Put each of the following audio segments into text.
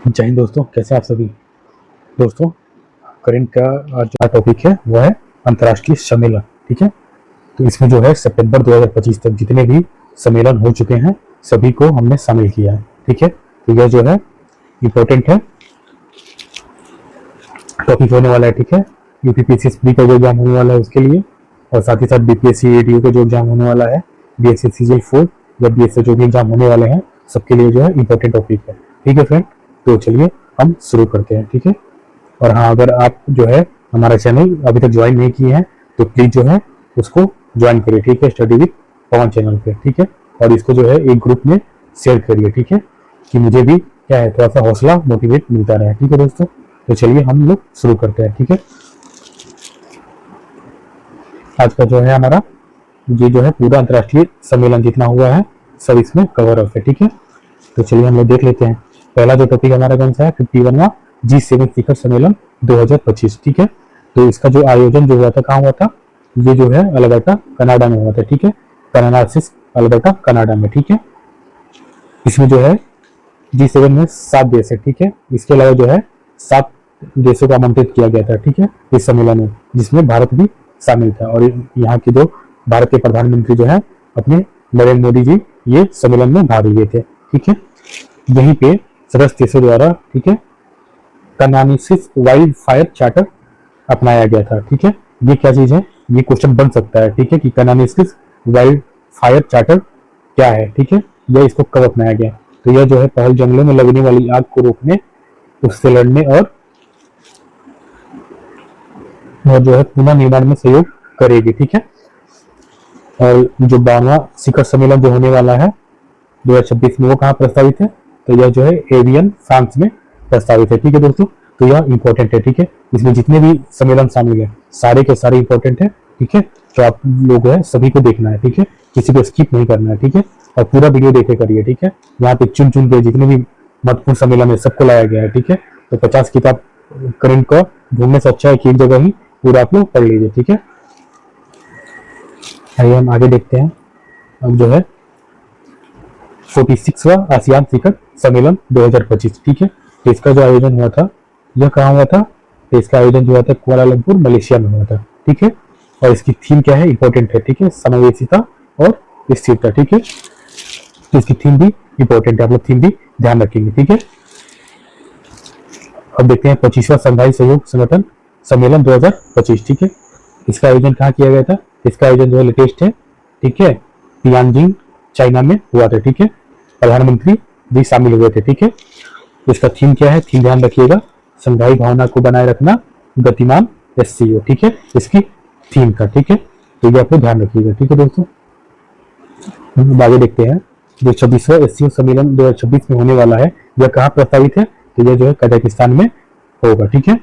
जय हिंद दोस्तों, कैसे आप सभी दोस्तों। करंट का आज जो टॉपिक है वो है अंतर्राष्ट्रीय सम्मेलन। ठीक है, तो इसमें जो है सितंबर 2025 तक जितने भी सम्मेलन हो चुके हैं सभी को हमने शामिल किया है। ठीक है, तो यह जो है इम्पोर्टेंट है टॉपिक होने वाला है। ठीक है, यूपीपीएससी का जो एग्जाम होने वाला है उसके लिए, और साथ ही साथ बीपीएससी एडीयू का जो एग्जाम होने वाला है, बीएससी सीजीएल 4 या बीएससी जो भी एग्जाम होने वाले हैं सबके लिए जो है इम्पोर्टेंट टॉपिक है। ठीक है फ्रेंड, तो चलिए हम शुरू करते हैं। ठीक है, और हाँ, अगर आप जो है हमारा चैनल अभी तक ज्वाइन नहीं किए हैं तो प्लीज जो है उसको ज्वाइन करिए। ठीक है, स्टडी विद पवन चैनल पे। ठीक है, और इसको जो है एक ग्रुप में शेयर करिए। ठीक है, कि मुझे भी क्या है थोड़ा सा हौसला मोटिवेट मिलता रहे। ठीक है दोस्तों, तो चलिए हम लोग शुरू करते हैं। ठीक है, आज का जो है हमारा ये जो है पूरा अंतर्राष्ट्रीय सम्मेलन जितना हुआ है सब इसमें कवर अप है। ठीक है, तो चलिए हम लोग देख लेते हैं। पहला जो टॉपिक हमारा कौन सा है, 51वां G7 शिखर सम्मेलन 2025। ठीक है, तो इसका जो आयोजन जो हुआ था कहाँ हुआ था, ये जो है अल्बर्टा कनाडा में हुआ था। ठीक है, कनाडासिस अल्बर्टा कनाडा में। ठीक है, इसमें जो है G7 में 7 देश है। ठीक है, इसके अलावा जो है 7 देशों को आमंत्रित किया गया था। ठीक है, इस सम्मेलन में जिसमें भारत भी शामिल था, और यहाँ के जो भारत के प्रधानमंत्री जो है अपने नरेंद्र मोदी जी ये सम्मेलन में भाग लिए थे। ठीक है, यहीं पे सदस्य देशों द्वारा ठीक है कनानिसिस वाइल्ड फायर चार्टर अपनाया गया था। ठीक है, ये क्या चीज है, ये क्वेश्चन बन सकता है। ठीक है, कि कनानिसिस वाइल्ड फायर चार्टर क्या है। ठीक है, यह इसको कब अपनाया गया, तो यह जो है पहल जंगलों में लगने वाली आग को रोकने, उससे लड़ने और जो है पुनः निर्माण में सहयोग करेगी। ठीक है, और जो 52वां शिखर सम्मेलन जो होने वाला है 2026 में वो कहाँ प्रस्तावित है, तो यह जो है एवियन फ्रांस में प्रस्तावित है। ठीक है दोस्तों, तो यह इंपॉर्टेंट है। ठीक है, इसमें जितने भी सम्मेलन शामिल है सारे के सारे इंपॉर्टेंट है। ठीक है, तो आप लोग है सभी को देखना है। ठीक है, किसी को स्किप नहीं करना है। ठीक है, और पूरा वीडियो देखे करिए। ठीक है, यहाँ पे चुन चुन के जितने भी महत्वपूर्ण सम्मेलन है सबको लाया गया है। ठीक है, तो 50 किताब करंट को ढूंढने से अच्छा है कि एक जगह ही पूरा आप लोग पढ़ लीजिए। ठीक है, आइए हम आगे देखते हैं। अब जो है 46वां आसियान शिखर सम्मेलन 2025। ठीक है, तो इसका जो आयोजन हुआ था यह कहाँ हुआ था, तो इसका आयोजन जो हुआ था कुआलालंपुर मलेशिया में हुआ था। ठीक है, और इसकी थीम क्या है, इंपॉर्टेंट है। ठीक है, समावेशिता और स्थिरता। ठीक है, तो इसकी थीम भी इंपॉर्टेंट है, आप लोग थीम भी ध्यान रखेंगे। ठीक है, अब देखते हैं 25वां शंघाई सहयोग संगठन सम्मेलन 2025। ठीक है, इसका आयोजन कहाँ किया गया था, इसका आयोजन जो है लेटेस्ट है। ठीक है, तियानजिंग चाइना में हुआ था। ठीक है, प्रधानमंत्री भी शामिल हुए थे। ठीक है, तो इसका थीम क्या है, थीम ध्यान रखिएगा, संघाई भावना को बनाए रखना, गतिमान एससीओ। ठीक है, इसकी थीम था। ठीक है, तो ये आप लोग ध्यान रखिएगा। ठीक है दोस्तों, आगे देखते हैं। जो 26वां एससीओ सम्मेलन 2026 में होने वाला है यह कहाँ प्रस्तावित है, तो यह जो है कजाकिस्तान में होगा। ठीक है,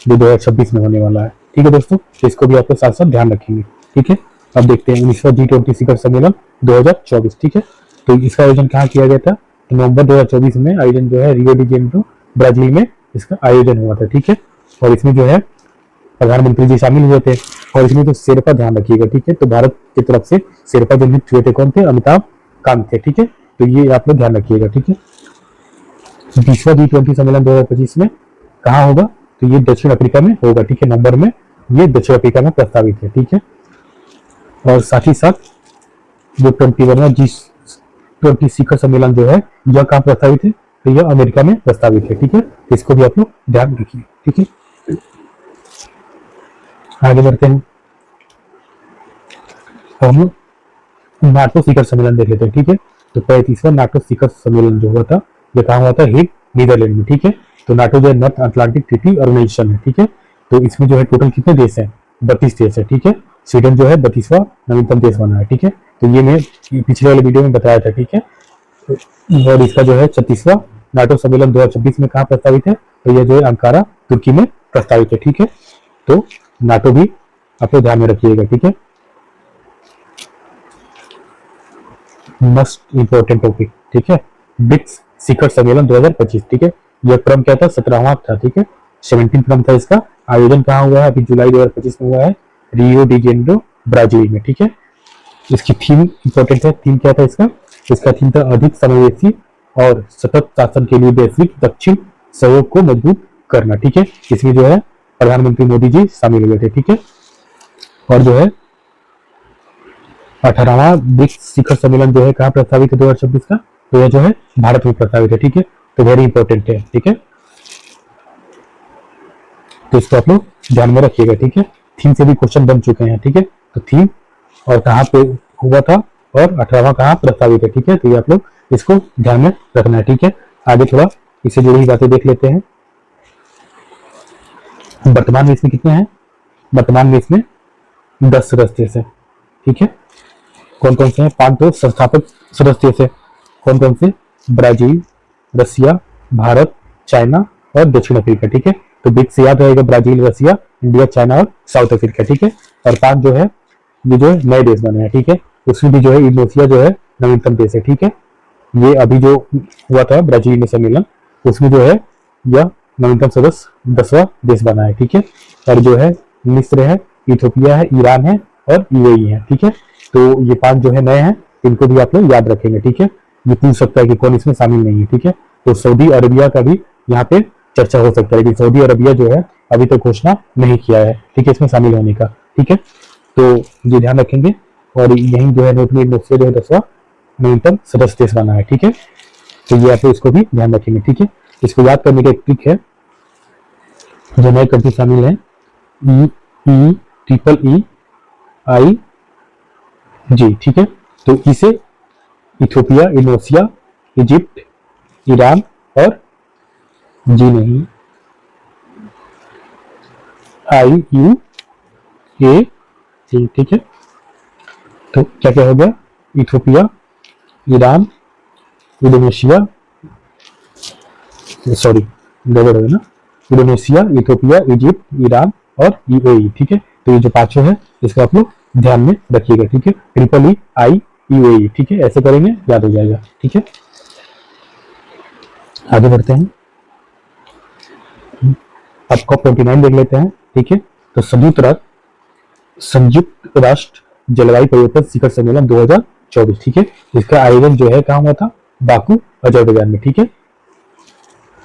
जो 2026 में होने वाला है। ठीक है दोस्तों, तो इसको भी आप लोग साथ साथ ध्यान रखेंगे। ठीक है, अब देखते हैं 19वां G20 शिखर सम्मेलन 2024। ठीक है, तो इसका आयोजन कहाँ किया गया था, तो नवंबर 2024 में आयोजन जो है रियो डी जेनेरो ब्राजील में इसका आयोजन हुआ था। ठीक है, और इसमें जो है प्रधानमंत्री जी शामिल हुए थे, और इसमें तो शेरपा ध्यान रखिएगा। ठीक है, तो भारत की तरफ से शेरपा जो नियुक्त हुए थे कौन थे, अमिताभ कांत थे। ठीक है, तो ये आप लोग ध्यान रखिएगा। ठीक है, 20वां G20 सम्मेलन 2025 में कहाँ होगा, तो ये दक्षिण अफ्रीका में होगा। ठीक है, नवंबर में ये दक्षिण अफ्रीका में प्रस्तावित है। ठीक है, और साथ ही साथ जो 21वां G20 शिखर सम्मेलन जो है यह कहाँ प्रस्तावित है, तो यह अमेरिका में प्रस्तावित है। ठीक है, तो इसको भी आप लोग ध्यान रखिए। ठीक है, आगे बढ़ते हैं, हम नाटो शिखर सम्मेलन देख लेते हैं। ठीक है, तो 35वां नाटो शिखर सम्मेलन जो हुआ था यह कहाँ हुआ था, हेग नीदरलैंड में। ठीक है, तो नाटो जो है नॉर्थ अटलांटिक ट्रीटी ऑर्गेनाइजेशन है। ठीक है, तो इसमें जो है टोटल कितने देश हैं, 32 देश है। ठीक है, स्वीडन जो है 32वां नवीनतम देश बना है। ठीक है, तो ये मैं पिछले वाले वीडियो में बताया था। ठीक है, और इसका जो है 36वां नाटो सम्मेलन 2026 में कहाँ प्रस्तावित है, तो यह जो है अंकारा तुर्की में प्रस्तावित है। ठीक है, तो नाटो भी आप लोग ध्यान में रखिएगा। ठीक है, मोस्ट इंपोर्टेंट टॉपिक। ठीक है, ब्रिक्स शिखर सम्मेलन 2025। ठीक है, यह क्रम क्या था, 17वां था। ठीक है, 17 क्रम था इसका। आयोजन कहाँ हुआ है, अभी जुलाई 2025 में हुआ है रियो डी जेनेरो ब्राजील में। ठीक है, इसकी थीम इंपॉर्टेंट है, थीम क्या था इसका, इसका थीम था अधिक समावेशी और सतत शासन के लिए वैश्विक दक्षिण सहयोग को मजबूत करना, ठीक है। इसमें जो है प्रधानमंत्री मोदी जी शामिल हुए थे, ठीक है। और जो है 18वां ब्रिक्स शिखर सम्मेलन जो है कहाँ प्रस्तावित है 2026 का, तो यह जो है भारत में प्रस्तावित है, ठीक है। तो वेरी इंपॉर्टेंट है, ठीक है। तो इसको आप लोग ध्यान में रखिएगा, ठीक है। थीम से भी क्वेश्चन बन चुके हैं, ठीक है। तो थीम और कहाँ पे हुआ था और 18वां कहाँ प्रस्तावित है, ठीक है। तो ये आप लोग इसको ध्यान में रखना है, ठीक है। आगे थोड़ा इससे जुड़ी हुई बातें देख लेते हैं। वर्तमान में इसमें कितने हैं, वर्तमान में इसमें 10 सदस्य हैं, ठीक है। कौन कौन से हैं, 5 तो संस्थापक सदस्य से, कौन कौन से, ब्राजील, रसिया, भारत, चाइना और दक्षिण अफ्रीका, ठीक है। तो ब्रिक्स याद रहेगा, ब्राजील, रसिया, इंडिया, चाइना और साउथ अफ्रीका, ठीक है। और 5 जो है ये जो है नए देश बने हैं, ठीक है। उसमें भी जो है इंडोनेशिया जो है नवीनतम देश है, ठीक है। ये अभी जो हुआ था ब्राजील में सम्मेलन, उसमें जो है यह नवीनतम सदस्य 10वां देश बना है, ठीक है। और जो है मिस्र है, इथियोपिया है, ईरान है और यूएई है, ठीक है। तो ये 5 जो है नए हैं, इनको भी आप लोग याद रखेंगे, ठीक है। ये पूछ सकता है कि कौन इसमें शामिल नहीं है, ठीक है। तो सऊदी अरबिया का भी यहाँ पे चर्चा हो सकता है, लेकिन सऊदी अरबिया जो है अभी तक घोषणा नहीं किया है, ठीक है, इसमें शामिल होने का, ठीक है। तो ये ध्यान रखेंगे। और यही जो है इंडोनेशिया जो है 10वां नवीनतम सदस्य देश बना है, ठीक है। तो ये आप इसको भी ध्यान रखेंगे, ठीक है। इसको याद करने का एक ट्रिक है, जो नए कंट्री शामिल है, EEEI जी, ठीक है। तो इसे इथियोपिया, इंडोनेशिया, इजिप्ट, ईरान और जी नहीं IUA, ठीक है। तो क्या क्या हो गया, इथियोपिया, ईरान, इंडोनेशिया, सॉरी गड़बड़ है ना, इंडोनेशिया, इथियोपिया, इजिप्ट, ईरान और यूएई, ठीक है। तो ये जो 5 है इसको आप लोग ध्यान में रखिएगा, ठीक है। EEEI, ठीक है, ऐसे करेंगे याद हो जाएगा, ठीक है। आगे बढ़ते हैं, अब COP29 देख लेते हैं, ठीक है। तो संयुक्त राष्ट्र जलवायु परिवर्तन शिखर सम्मेलन 2024, ठीक है। इसका आयोजन जो है कहाँ हुआ था, बाकू, अजरबैजान में, ठीक है।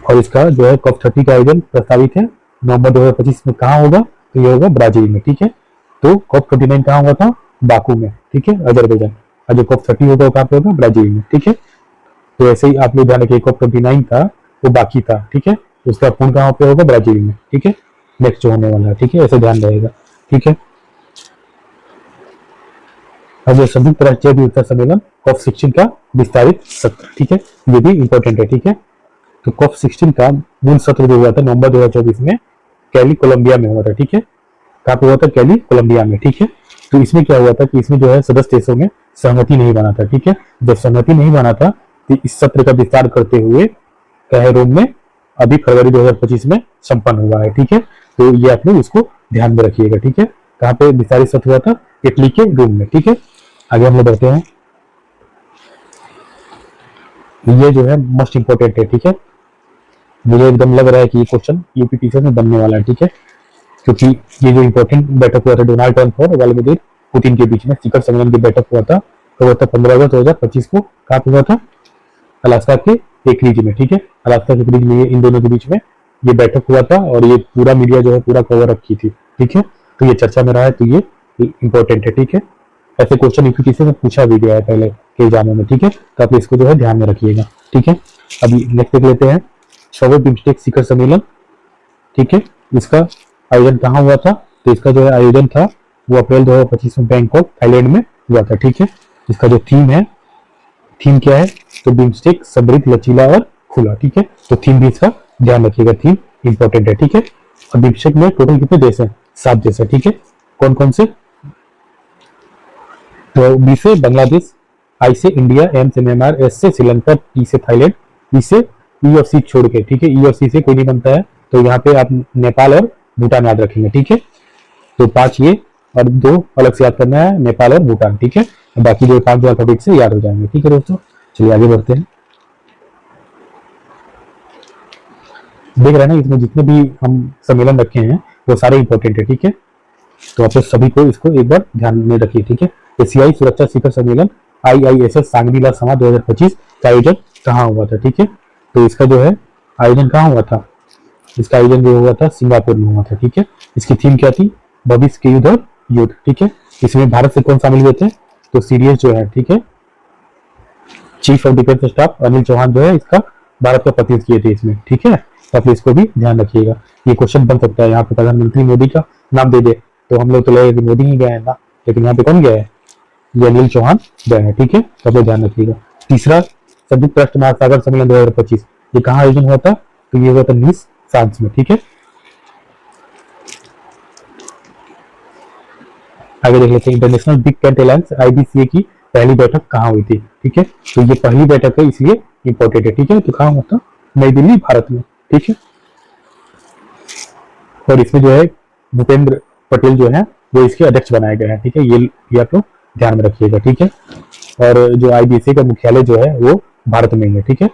और इसका जो है COP30 का आयोजन प्रस्तावित है नवंबर 2025 में, कहाँ होगा, तो ये होगा ब्राजील में, ठीक है। तो COP29 कहाँ हुआ था, बाकू में, ठीक है, अजरबैजान। और जो COP30 होगा कहाँ पे होगा, ब्राजील में, ठीक है। तो ऐसे ही आप लोग ध्यान रखिए, COP29 था वो बाकी था, ठीक है। उसका पूर्ण कहाँ पे होगा, ब्राजील में, ठीक है, नेक्स्ट जो होने वाला है, ठीक है, ऐसे ध्यान रहेगा, ठीक है। अब ये संयुक्त राष्ट्र विविधता सम्मेलन COP16 का विस्तारित सत्र, ठीक है, ये भी इंपॉर्टेंट है, ठीक है। तो COP16 का मूल सत्र जो हुआ था नवंबर 2024 में कैली, कोलंबिया में हुआ था, ठीक है। कहाँ पे हुआ था, कैली, कोलंबिया में, ठीक है। तो इसमें क्या हुआ था कि इसमें जो है सदस्य देशों में सहमति नहीं बना था, ठीक है। जब सहमति नहीं बना था तो इस सत्र का विस्तार करते हुए कहे रोम में अभी फरवरी 2025 में संपन्न हुआ है, ठीक है। तो ये आप लोग इसको ध्यान में रखिएगा, ठीक है। कहाँ पे विस्तारित सत्र हुआ था, इटली के रोम में, ठीक है। आगे हम लोग बढ़ते हैं, ये जो है मोस्ट इंपोर्टेंट है, ठीक है। मुझे एकदम लग रहा है कि ये क्वेश्चन यूपीपीसी में बनने वाला है, ठीक है। क्योंकि ये जो इंपॉर्टेंट बैठक हुआ था डोनाल्ड ट्रंप और व्लादिमीर पुतिन के बीच में शिखर सम्मेलन की बैठक हुआ था, तो हुआ था 15 अगस्त 2025 को, कहाँ पे हुआ था, अलास्का के एक रिज में, ठीक है। अलास्का के रिज में इन दोनों के बीच में ये बैठक हुआ था और ये पूरा मीडिया जो है पूरा कवर अप की थी, ठीक है। तो ये चर्चा में रहा है, तो ये इंपॉर्टेंट है, ठीक है। ऐसे क्वेश्चन यूपीपीसी में पूछा भी गया है पहले के एग्जामों में, ठीक है। तो आप इसको जो है ध्यान में रखिएगा, ठीक है। अभी नेक्स्ट देख लेते हैं 6वें बिम्स्टेक शिखर सम्मेलन, ठीक है। इसका आयोजन कहाँ हुआ था, तो इसका जो है आयोजन था वो अप्रैल 2025 में बैंकॉक, थाईलैंड में हुआ था, ठीक है। इसका जो थीम है, थीम क्या है, तो बिम्स्टेक समृद्ध, लचीला और खुला, ठीक है। तो थीम भी इसका ध्यान रखिएगा, थीम इंपॉर्टेंट है, ठीक है। और बिम्स्टेक में टोटल कितने देश हैं, 7 देश है, ठीक है। कौन कौन से, तो बी से बांग्लादेश, आई से इंडिया, एम से म्यांमार, एस से श्रीलंका, टी से थाईलैंड, ई से ई और सी छोड़ के, ठीक है। ई और सी से कोई नहीं बनता है, तो यहाँ पे आप नेपाल और भूटान याद रखेंगे, ठीक है। तो 5 ये और 2 अलग से याद करना है, नेपाल और भूटान, ठीक है। बाकी जो 5 जो अल्फाबेट से याद हो जाएंगे, ठीक है दोस्तों। चलिए आगे बढ़ते हैं, देख रहे हैं ना इसमें जितने भी हम सम्मेलन रखे हैं वो सारे इंपॉर्टेंट है, ठीक है। तो आप सभी को इसको एक बार ध्यान में रखिए, ठीक है। एशियाई सुरक्षा शिखर सम्मेलन IISS सांगरीला समा 2025 का आयोजन कहाँ हुआ था, ठीक है। तो इसका जो है आयोजन कहाँ हुआ था? इसका आयोजन जो हुआ था सिंगापुर में हुआ था, ठीक है। इसकी थीम क्या थी? भविष्य के युद्ध और युद्ध, ठीक है। इसमें भारत से कौन शामिल हुए थे? तो सीडीएस जो है, ठीक है, chief of defence staff Anil Chauhan जो है इसका भारत का प्रतिनिधित्व किए थे इसमें, ठीक है। तो आप इसको भी ध्यान रखिएगा, ये क्वेश्चन बन सकता है। यहाँ पे प्रधानमंत्री मोदी का नाम दे दे तो हम लोग तो लगे कि मोदी ही गए हैं ना, लेकिन यहाँ पे कौन गया है? ये अनिल चौहान गए हैं, ठीक है। तो आप ध्यान रखिएगा। तीसरा, संयुक्त राष्ट्र महासागर सम्मेलन 2025, ये कहाँ आयोजन हुआ था? तो ये हुआ था नीस, फ्रांस में, ठीक है। आगे देख लेते हैं, international big tent alliance IBCA की पहली बैठक कहाँ हुई थी, ठीक है। तो ये पहली बैठक है इसलिए इंपॉर्टेंट है, ठीक है। तो कहाँ हुआ था? नई दिल्ली, भारत में, ठीक है। और इसमें जो है भूपेंद्र पटेल जो है वो इसके अध्यक्ष बनाए गए हैं, ठीक है। ये आप लोग ध्यान में रखिएगा, ठीक है। और जो IBC का मुख्यालय जो है वो भारत में ही है, ठीक है।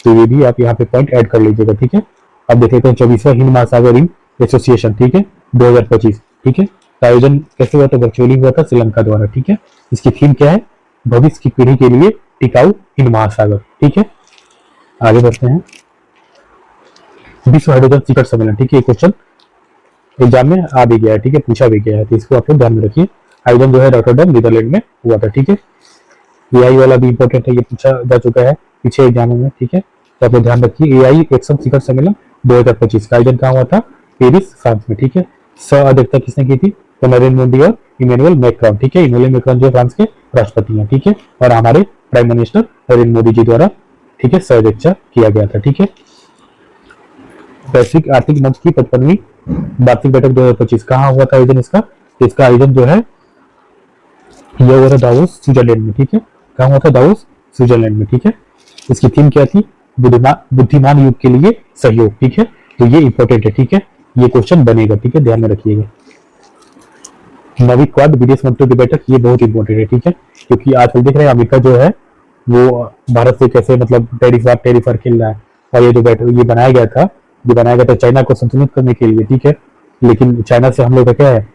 तो ये भी आप यहाँ पे पॉइंट ऐड कर लीजिएगा, ठीक है। अब देख लेते हैं 24वां हिंद महासागर रिंग एसोसिएशन, ठीक है, 2025, ठीक है। तो आयोजन कैसे हुआ था? वर्चुअली हुआ था श्रीलंका द्वारा, ठीक है। इसकी थीम क्या है? भविष्य की पीढ़ी के लिए टिकाऊ हिंद महासागर, ठीक है। आगे बढ़ते हैं, विश्व हाइड्रोजन शिखर सम्मेलन, ठीक है। ये क्वेश्चन एग्जाम में आ भी गया है, ठीक है, पूछा भी गया है, तो इसको आप लोग ध्यान में रखिए। आयोजन जो है रॉटरडैम, नीदरलैंड में हुआ था, ठीक है। AI वाला भी इंपॉर्टेंट है, ये पूछा जा चुका है पीछे एग्जामों में, ठीक है। तो आप लोग ध्यान रखिए। AI एक्शन शिखर सम्मेलन 2025 का आयोजन कहाँ हुआ था? पेरिस, फ्रांस में, ठीक है। सह अध्यक्षता किसने की थी? तो नरेंद्र मोदी और इमैनुअल मैक्रोन, ठीक है। इमैनुअल मैक्रोन जो फ्रांस के राष्ट्रपति हैं, ठीक है। और हमारे प्राइम मिनिस्टर नरेंद्र मोदी जी द्वारा, ठीक है, सह अध्यक्षता किया गया था, ठीक है। वैश्विक आर्थिक मंच की 55वीं वार्षिक बैठक 2025 कहाँ हुआ था आयोजन इसका? तो इसका आयोजन जो है यह हुआ था दावोस, स्विट्जरलैंड में, ठीक है। कहाँ हुआ था? दावोस, स्विट्जरलैंड में, ठीक है। इसकी थीम क्या थी? बुद्धिमान युग के लिए सहयोग, ठीक है। तो ये इंपॉर्टेंट है, ठीक है, ये क्वेश्चन बनेगा, ठीक है, ध्यान में रखिएगा। नवी क्वाड विदेश मंत्रियों की बैठक, ये बहुत इंपॉर्टेंट है, ठीक है, क्योंकि आजकल देख रहे हैं अमेरिका जो है वो भारत से कैसे मतलब टेरिफर खेल रहा है। और ये जो बैठक ये बनाया गया था चाइना को संतुलित करने के लिए, ठीक है। लेकिन चाइना से हम लोग का क्या है?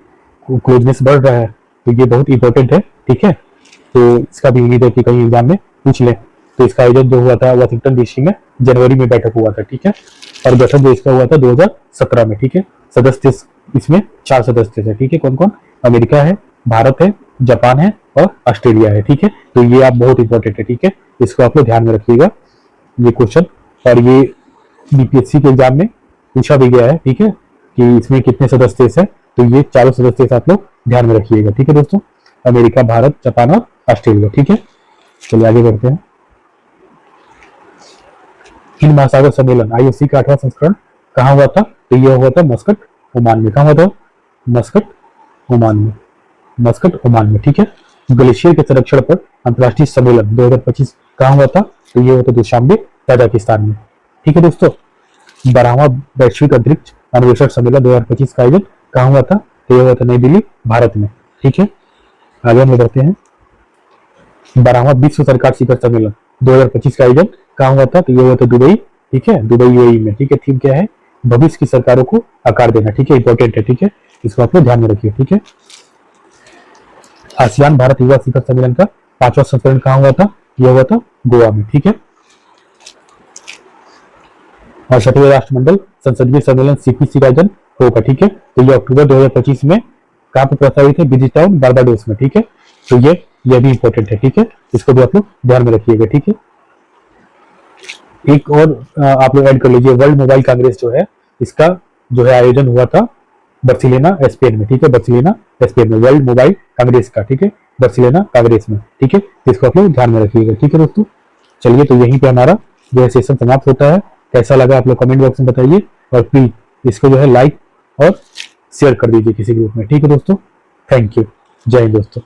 क्लोजनेस बढ़ रहा है, तो ये बहुत इंपॉर्टेंट है, ठीक है। तो इसका भी उम्मीद है कि कहीं एग्जाम में पूछ ले। तो इसका आयोजन जो हुआ था वाशिंगटन DC में जनवरी में बैठक हुआ था, ठीक है। और बैठक जो इसका हुआ था 2017 में, ठीक है। सदस्य इसमें 4 सदस्य थे, ठीक है। कौन कौन? अमेरिका है, भारत है, जापान है और ऑस्ट्रेलिया है, ठीक है। तो ये आप बहुत इंपॉर्टेंट है, ठीक है, इसको आप लोग ध्यान में रखिएगा ये क्वेश्चन। और ये BPSC के एग्जाम में पूछा भी गया है, ठीक है, कि इसमें कितने सदस्य हैं। तो ये 4 सदस्य आप लोग ध्यान में रखिएगा, ठीक है दोस्तों। अमेरिका, भारत, जापान और ऑस्ट्रेलिया, ठीक है। चलिए आगे बढ़ते हैं। हिंद महासागर सम्मेलन IOC का 8वां संस्करण कहाँ हुआ था? तो यह हुआ था मस्कट, ओमान में। कहाँ हुआ था? मस्कट, ओमान में, मस्कट, ओमान में, ठीक है। ग्लेशियर के संरक्षण पर अंतर्राष्ट्रीय सम्मेलन 2025 कहाँ हुआ था? तो ये हुआ था दुशांबे, ताजिकिस्तान में, ठीक है दोस्तों। 12वां वैश्विक अंतरिक्ष अन्वेषण सम्मेलन 2025 का आयोजन कहाँ हुआ था? तो यह हुआ था नई दिल्ली, भारत में, ठीक है। आगे हम बढ़ते हैं। 12वां विश्व सरकार शिखर सम्मेलन 2025 का आयोजन कहाँ हुआ था? तो ये हुआ था दुबई, ठीक है, दुबई UAE में, ठीक है। थीम क्या है? भविष्य की सरकारों को आकार देना, ठीक है, इंपॉर्टेंट है, ठीक है, इसको आप लोग ध्यान में रखिए, ठीक है। आसियान भारत युवा शिखर सम्मेलन का 5वां संस्करण कहाँ हुआ था? यह हुआ था गोवा में, ठीक है। और 6वें राष्ट्रमंडल संसदीय सम्मेलन CPC का आयोजन होगा, ठीक है। तो ये अक्टूबर 2025 में कहाँ पर प्रस्तावित है? ब्रिजटाउन, बारबाडोस में, ठीक है। तो यह भी इंपॉर्टेंट है, ठीक है, इसको भी आप लोग ध्यान में रखिएगा, ठीक है। एक और आप लोग ऐड कर लीजिए, वर्ल्ड मोबाइल कांग्रेस जो है इसका जो है आयोजन हुआ था बार्सिलोना, स्पेन में, ठीक है। बार्सिलोना, स्पेन में वर्ल्ड मोबाइल कांग्रेस का, ठीक है, बार्सिलोना कांग्रेस में, ठीक है। इसको आप लोग ध्यान में रखिएगा, ठीक है दोस्तों। चलिए, तो यहीं पे हमारा जो है सेशन समाप्त होता है। कैसा लगा आप लोग कमेंट बॉक्स में बताइए, और प्लीज इसको जो है लाइक और शेयर कर दीजिए किसी ग्रुप में, ठीक है दोस्तों। थैंक यू, जय हिंद दोस्तों।